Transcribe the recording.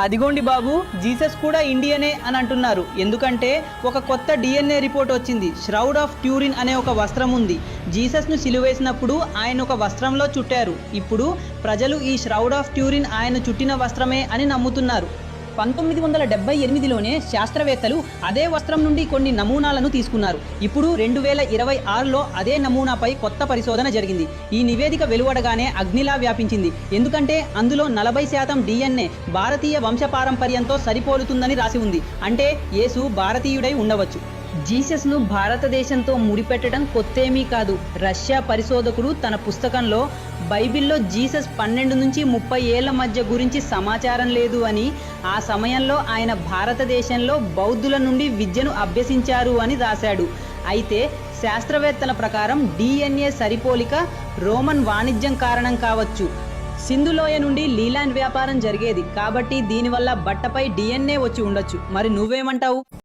అదిగోండి బాబు, జీసస్ కూడా ఇండియనే అని అంటున్నారు. ఎందుకంటే ఒక కొత్త డిఎన్ఏ రిపోర్ట్ వచ్చింది. ష్రౌడ్ ఆఫ్ ట్యూరిన్ అనే ఒక వస్త్రం ఉంది. జీసస్ను సిలువేసినప్పుడు ఆయన ఒక వస్త్రంలో చుట్టారు. ఇప్పుడు ప్రజలు ఈ ష్రౌడ్ ఆఫ్ ట్యూరిన్ ఆయన చుట్టిన వస్త్రమే అని నమ్ముతున్నారు. 1978లోనే శాస్త్రవేత్తలు అదే వస్త్రం నుండి కొన్ని నమూనాలను తీసుకున్నారు. ఇప్పుడు 2026లో అదే నమూనాపై కొత్త పరిశోధన జరిగింది. ఈ నివేదిక వెలువడగానే అగ్నిలా వ్యాపించింది. ఎందుకంటే అందులో 40% డిఎన్ఏ భారతీయ వంశపారంపర్యంతో సరిపోలుతుందని రాసి ఉంది. అంటే యేసు భారతీయుడై ఉండవచ్చు. జీసస్ను భారతదేశంతో ముడిపెట్టడం కొత్తేమీ కాదు. రష్యా పరిశోధకుడు తన పుస్తకంలో బైబిల్లో జీసస్ 12 నుంచి 30 ఏళ్ల మధ్య గురించి సమాచారం లేదు అని, ఆ సమయంలో ఆయన భారతదేశంలో బౌద్ధుల నుండి విద్యను అభ్యసించారు అని రాశాడు. అయితే శాస్త్రవేత్తల ప్రకారం డిఎన్ఏ సరిపోలిక రోమన్ వాణిజ్యం కారణం కావచ్చు. సింధులోయ నుండి లీలాండ్ వ్యాపారం జరిగేది కాబట్టి దీనివల్ల బట్టపై డిఎన్ఏ వచ్చి ఉండొచ్చు. మరి నువ్వేమంటావు?